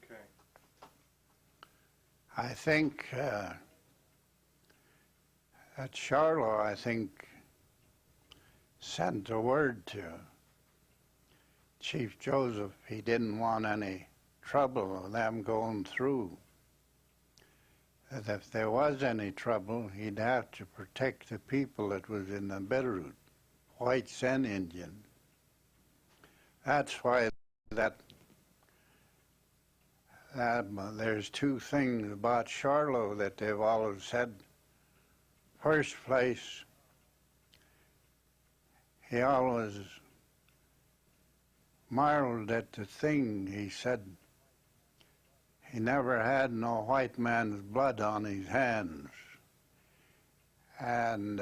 Okay. I think that Charlo, I think, sent a word to Chief Joseph. He didn't want any trouble with them going through. That if there was any trouble, he'd have to protect the people that was in the Bitterroot, whites and Indians. That's why there's two things about Charlo that they've always said. First place, he always marveled at the thing. He said he never had no white man's blood on his hands. And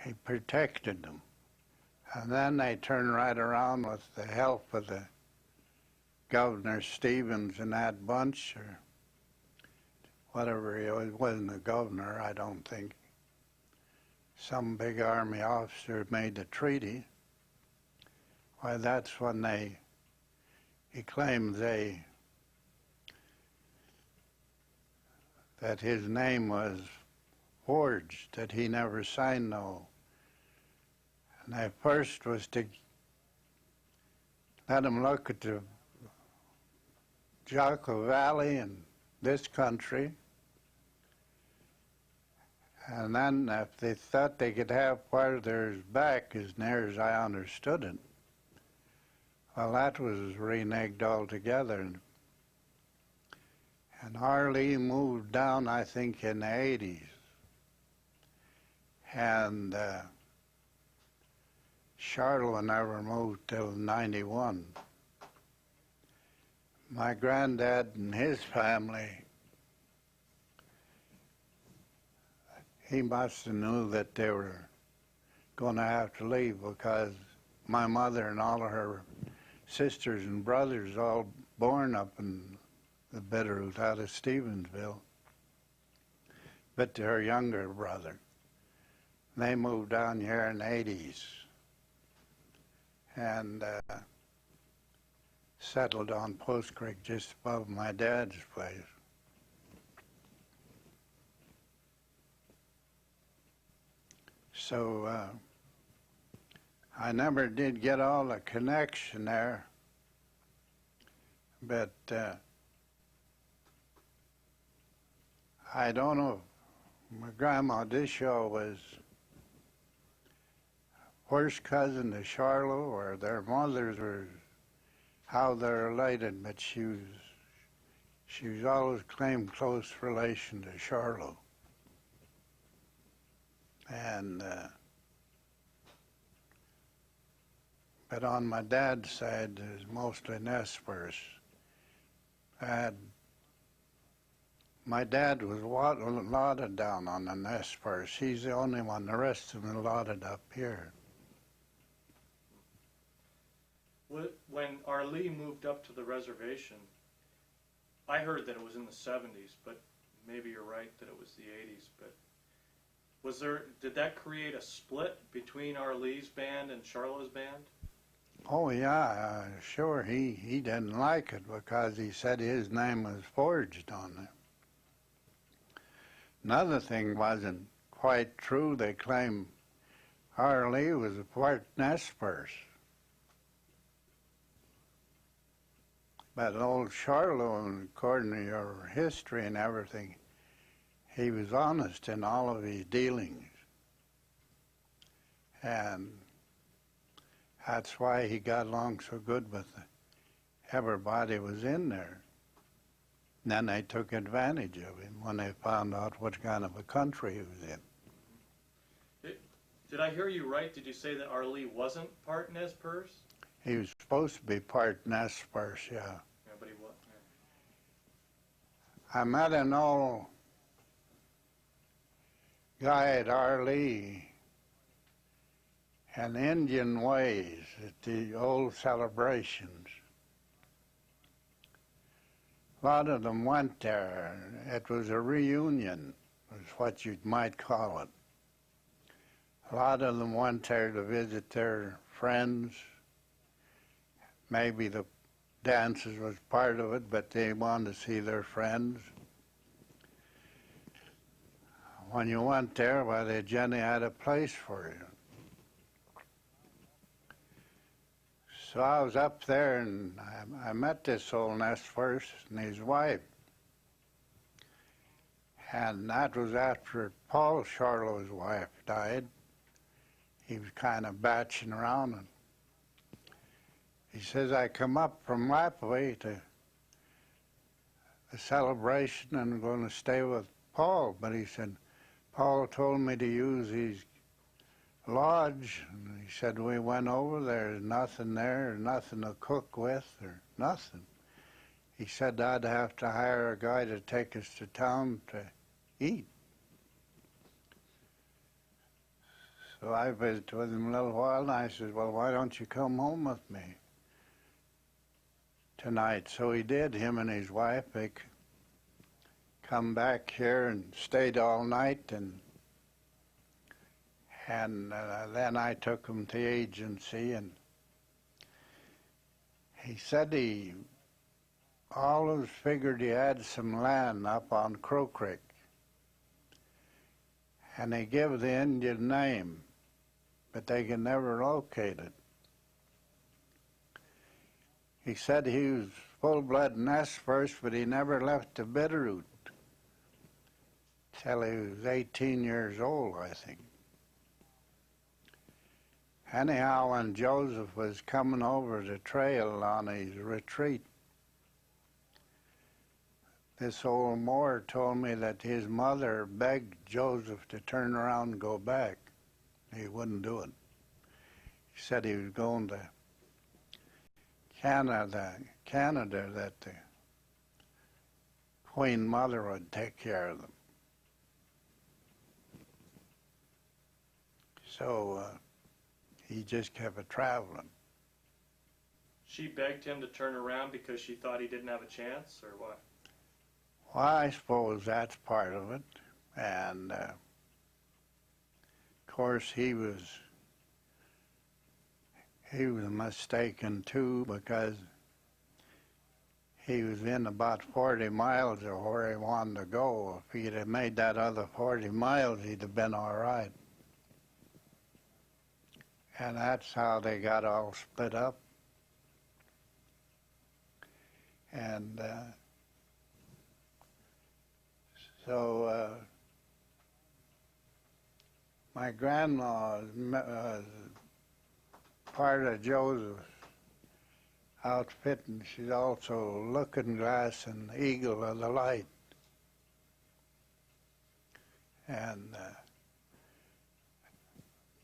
he protected them. And then they turned right around with the help of the Governor Stevens and that bunch, or whatever he was, wasn't the governor, I don't think. Some big army officer made the treaty. Why, that's when he claimed that his name was forged, that he never signed no. And they first was to let him look at the Jocko Valley and this country. And then if they thought they could have part of theirs back, as near as I understood it, well, that was reneged altogether. And Arlee moved down, I think, in the 80s. And Charlo never moved till 91. My granddad and his family, he must have knew that they were going to have to leave, because my mother and all of her sisters and brothers all born up in the Bitterroot out of Stevensville, but to her younger brother. They moved down here in the 80s and settled on Post Creek just above my dad's place. So I never did get all the connection there, but I don't know if my grandma Dishaw was first cousin to Charlo, or their mothers were, how they're related, but she was always claimed close relation to Charlo. And but on my dad's side, it was mostly Nez Perce. My dad was lotted down on the Nez Perce. He's the only one. The rest of them are lotted up here. When Arlee moved up to the reservation, I heard that it was in the 70s, but maybe you're right that it was the 80s. But did that create a split between Arlee's band and Charlo's band? Oh yeah, sure. He didn't like it because he said his name was forged on it. Another thing wasn't quite true. They claimed Arlee was a part Nez Perce. But old Charlo, according to your history and everything, he was honest in all of his dealings. And that's why he got along so good with everybody was in there. And then they took advantage of him when they found out what kind of a country he was in. Did I hear you right? Did you say that Arlee wasn't part Nez Perce? He was supposed to be part Nez Perce, yeah. Yeah, but he was. Yeah. I met an old guy at Arlee and Indian ways at the old celebrations. A lot of them went there. It was a reunion, was what you might call it. A lot of them went there to visit their friends, maybe the dances was part of it, but they wanted to see their friends. When you went there, well, the Jenny had a place for you. So I was up there, and I met this old nest first and his wife. And that was after Paul Charlot's wife died. He was kind of batching around, and he says, I come up from Lapway to the celebration and I'm going to stay with Paul. But he said, Paul told me to use his lodge. And he said, we went over, there's nothing there, nothing to cook with, or nothing. He said I'd have to hire a guy to take us to town to eat. So I visited with him a little while, and I said, well, why don't you come home with me tonight? So he did. Him and his wife, they come back here and stayed all night, and then I took him to the agency, and he said he always figured he had some land up on Crow Creek, and they give the Indian name, but they could never locate it. He said he was full-blood Nez first, but he never left the Bitterroot till he was 18 years old, I think. Anyhow, when Joseph was coming over the trail on his retreat, this old Moor told me that his mother begged Joseph to turn around and go back. He wouldn't do it. He said he was going to Canada, that the Queen Mother would take care of them. So he just kept traveling. She begged him to turn around because she thought he didn't have a chance, or what? Well, I suppose that's part of it. And, of course, he was mistaken, too, because he was in about 40 miles of where he wanted to go. If he'd have made that other 40 miles, he'd have been all right. And that's how they got all split up. And so my grandma was part of Joseph's outfit, and she's also Looking Glass and Eagle of the Light. And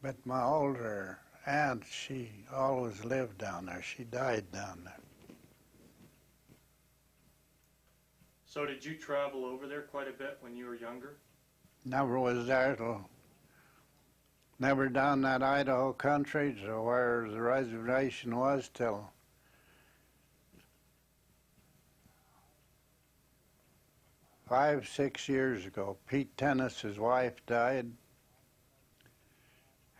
but my older aunt, she always lived down there. She died down there. So did you travel over there quite a bit when you were younger? Never was there till, never down that Idaho country to where the reservation was till 5, 6 years ago. Pete Tennis's wife died,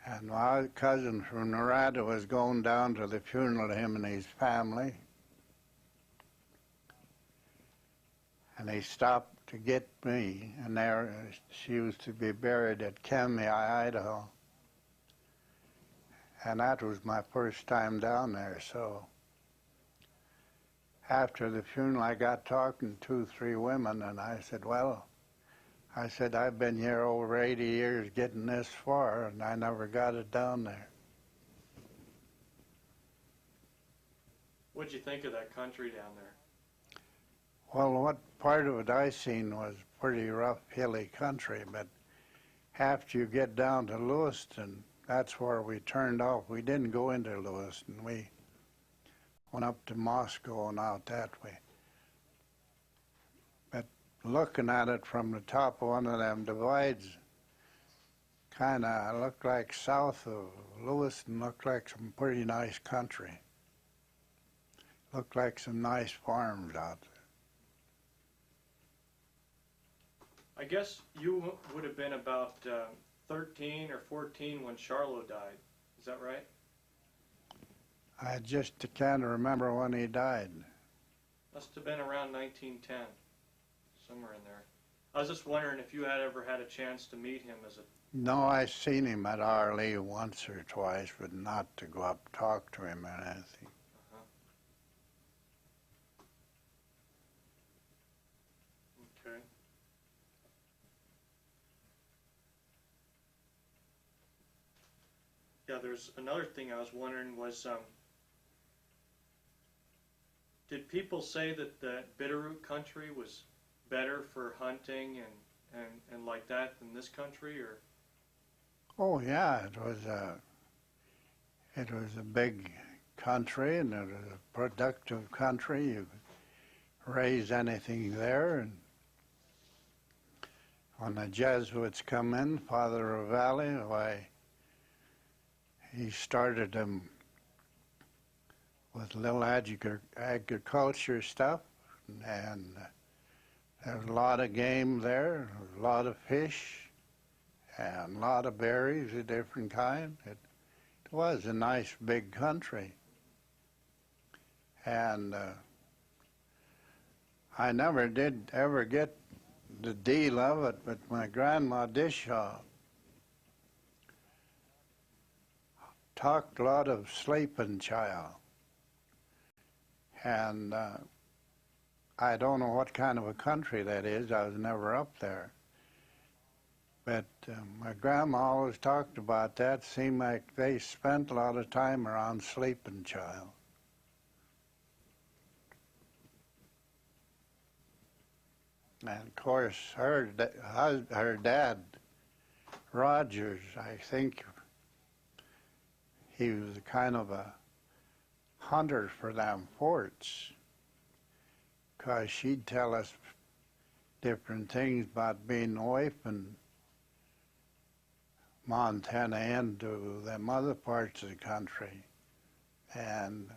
and my cousin from Nevada was going down to the funeral of him and his family. And he stopped to get me, and there she was to be buried at Kenmare, Idaho. And that was my first time down there, so after the funeral I got talking to 2, 3 women, and I said, well, I've been here over 80 years getting this far, and I never got it down there. What'd you think of that country down there? Well, what part of it I seen was pretty rough, hilly country, but after you get down to Lewiston, that's where we turned off. We didn't go into Lewiston. We went up to Moscow and out that way. But looking at it from the top of one of them divides, kind of looked like south of Lewiston, looked like some pretty nice country. Looked like some nice farms out there. I guess you would have been about 13 or 14 when Charlot died. Is that right? I just can't remember when he died. Must have been around 1910, somewhere in there. I was just wondering if you had ever had a chance to meet him as a... No, I seen him at Arlee once or twice, but not to go up and talk to him or anything. Okay. Yeah, there's another thing I was wondering was, did people say that the Bitterroot country was better for hunting and like that than this country, or? Oh yeah, it was a big country and it was a productive country. You could raise anything there. And when the Jesuits come in, Father Ravalli, why, he started them with little agriculture stuff, and there was a lot of game there, a lot of fish, and a lot of berries of different kind. It was a nice big country. And I never did ever get the deal of it, but my grandma Dishaw talked a lot of sleeping child. And I don't know what kind of a country that is. I was never up there. But my grandma always talked about that. Seemed like they spent a lot of time around sleeping child. And of course, her dad, Rogers, I think he was kind of a hunter for them forts, because she'd tell us different things about being away from Montana into them other parts of the country. And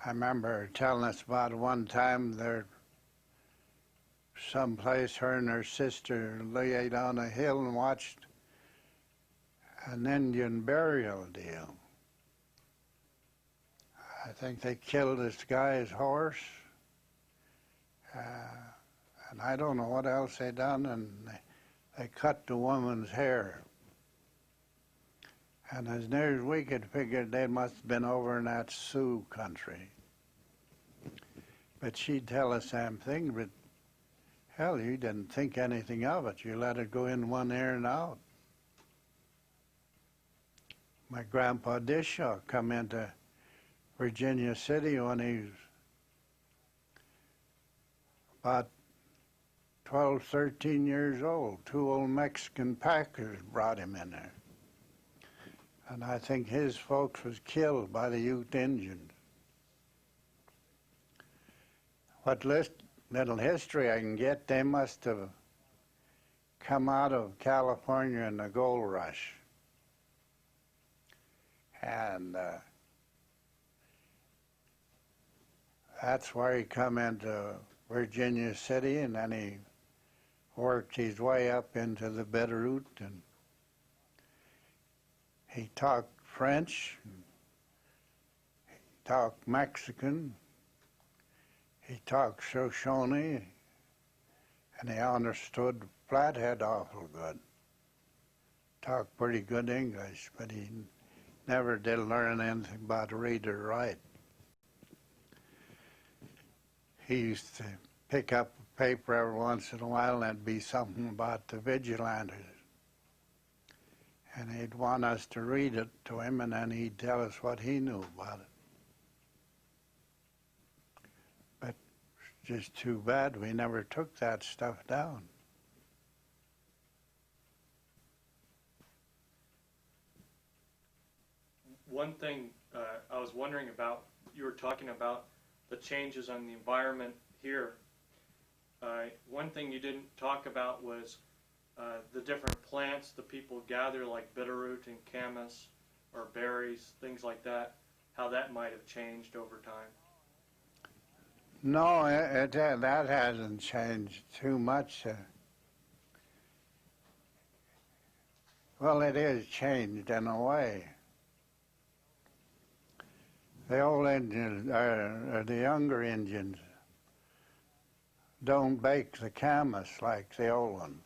I remember her telling us about one time there someplace her and her sister lay on a hill and watched an Indian burial deal. I think they killed this guy's horse, and I don't know what else they done, and they cut the woman's hair. And as near as we could figure, they must have been over in that Sioux country. But she'd tell us same thing, but hell, you didn't think anything of it. You let it go in one ear and out. My grandpa Dishaw come into Virginia City when he was about 12, 13 years old. Two old Mexican packers brought him in there. And I think his folks was killed by the Ute Indians. What little history I can get, they must have come out of California in the gold rush. And that's where he come into Virginia City, and then he worked his way up into the Bitterroot, and he talked French, he talked Mexican, he talked Shoshone, and he understood Flathead awful good. Talked pretty good English, but he never did learn anything about read or write. He used to pick up a paper every once in a while, and there'd be something about the vigilantes. And he'd want us to read it to him, and then he'd tell us what he knew about it. But it's just too bad we never took that stuff down. One thing I was wondering about, you were talking about the changes on the environment here. One thing you didn't talk about was the different plants the people gather, like bitterroot and camas, or berries, things like that, how that might have changed over time. No, that hasn't changed too much. Well, it is changed in a way. The old Indians, or the younger Indians, don't bake the camas like the old ones.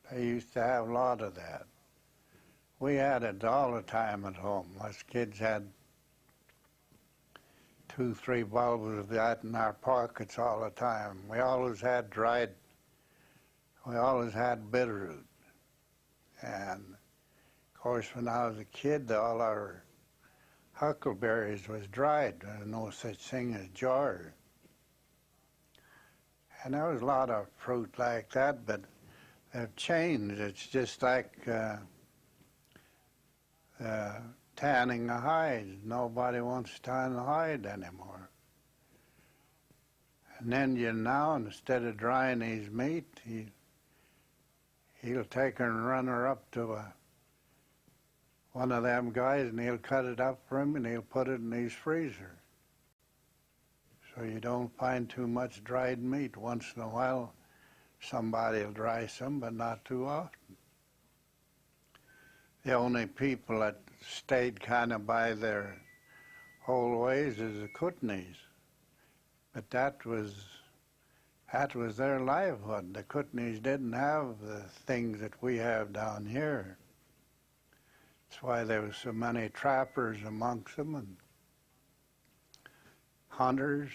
They used to have a lot of that. We had it all the time at home. Us kids had 2, 3 bulbs of that in our pockets all the time. We always had bitterroot. And of course, when I was a kid, all our huckleberries was dried. There was no such thing as jars. And there was a lot of fruit like that, but they've changed. It's just like tanning a hide. Nobody wants to tan a hide anymore. An Indian now, instead of drying his meat, he'll take her and run her up to one of them guys, and he'll cut it up for him, and he'll put it in his freezer. So you don't find too much dried meat. Once in a while, somebody will dry some, but not too often. The only people that stayed kind of by their whole ways is the Kootenays. But that was their livelihood. The Kootenays didn't have the things that we have down here. That's why there was so many trappers amongst them, and hunters,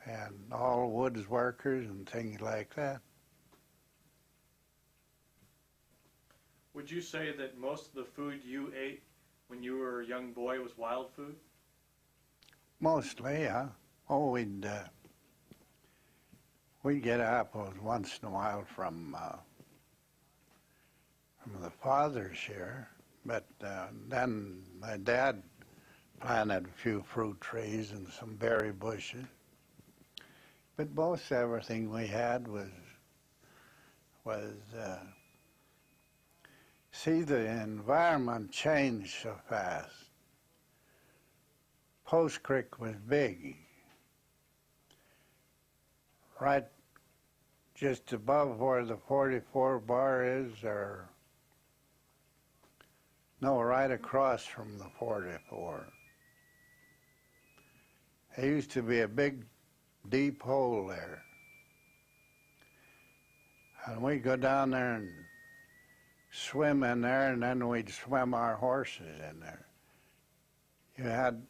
and all woods workers and things like that. Would you say that most of the food you ate when you were a young boy was wild food? Mostly, yeah. Oh, we'd get apples once in a while from the father's share, but then my dad planted a few fruit trees and some berry bushes. But most everything we had was see, the environment changed so fast. Post Creek was big. Right just above where the 44 bar is, or no, right across from the 44. There used to be a big, deep hole there. And we'd go down there and swim in there, and then we'd swim our horses in there. You had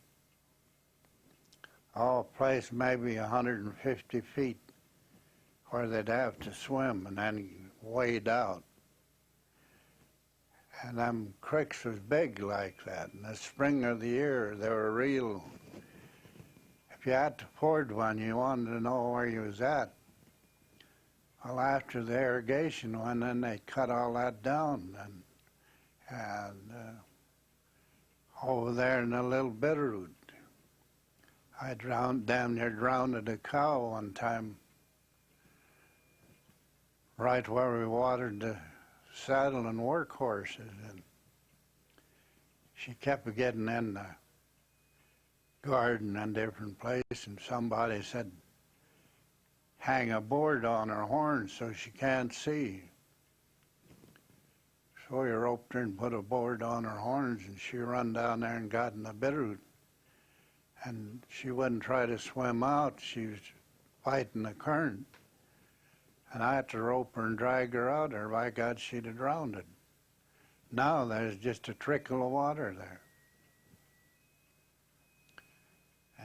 all place maybe 150 feet where they'd have to swim and then wade out. And them creeks was big like that. In the spring of the year, they were real. If you had to ford one, you wanted to know where you was at. Well, after the irrigation one, then they cut all that down, and over there in the little bitterroot, I damn near drowned a cow one time, right where we watered the saddle and work horses, and she kept getting in the garden and different places, and somebody said, hang a board on her horn so she can't see. So we roped her and put a board on her horns, and she run down there and got in the bitterroot. And she wouldn't try to swim out. She was fighting the current. And I had to rope her and drag her out, or by God, she'd have drowned. Now there's just a trickle of water there.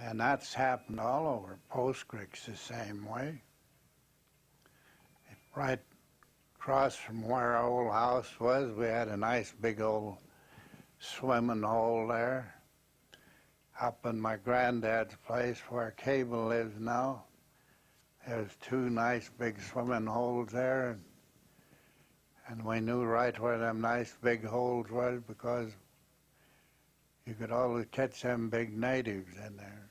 And that's happened all over. Post Creek's the same way. Right across from where our old house was, we had a nice big old swimming hole there. Up in my granddad's place where Cable lives now, there's 2 nice big swimming holes there, and we knew right where them nice big holes was because you could always catch them big natives in there.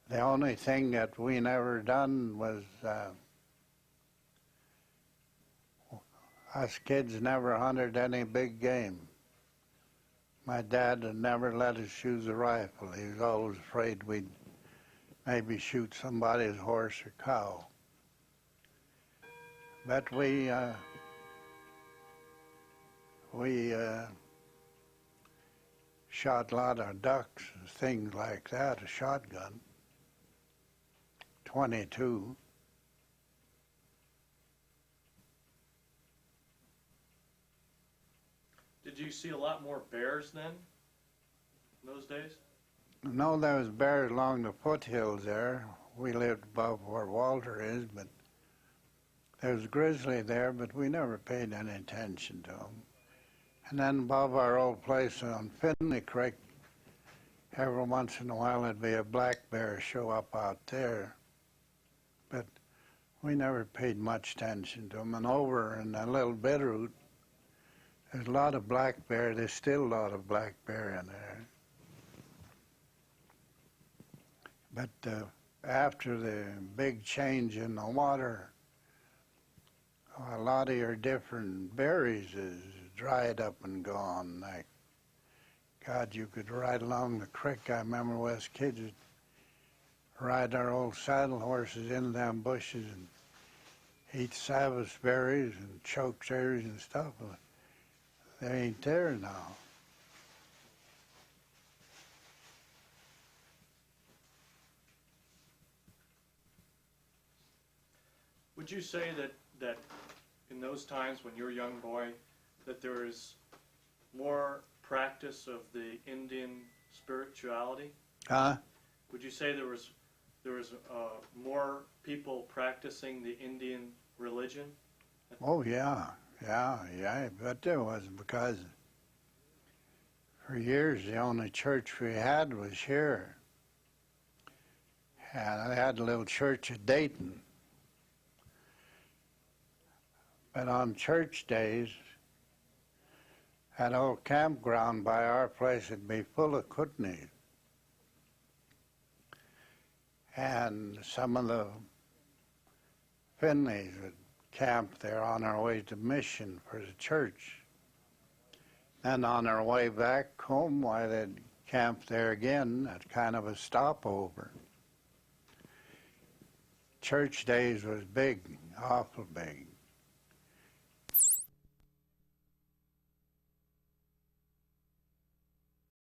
The only thing that we never done was us kids never hunted any big game. My dad had never let us use a rifle. He was always afraid we'd maybe shoot somebody's horse or cow. But we shot a lot of ducks, things like that, a shotgun, 22. Did you see a lot more bears then, in those days? No, there was bears along the foothills there. We lived above where Walter is, but there was grizzly there, but we never paid any attention to them. And then above our old place on Finley Creek, every once in a while there'd be a black bear show up out there. But we never paid much attention to them. And over in the little Bitterroot, there's a lot of black bear. There's still a lot of black bear in there. But after the big change in the water, a lot of your different berries is dried up and gone. Like, God, you could ride along the creek. I remember we as kids would ride our old saddle horses into them bushes and eat Savas berries and chokecherries and stuff. They ain't there now. Would you say that in those times when you were a young boy, that there was more practice of the Indian spirituality? Huh? Would you say there was more people practicing the Indian religion? Oh, yeah. I bet there was, because for years the only church we had was here. And I had a little church at Dayton. But on church days, that old campground by our place would be full of kootenays. And some of the Finleys would camp there on our way to mission for the church. And on our way back home, why, they'd camp there again at kind of a stopover. Church days was big, awful big.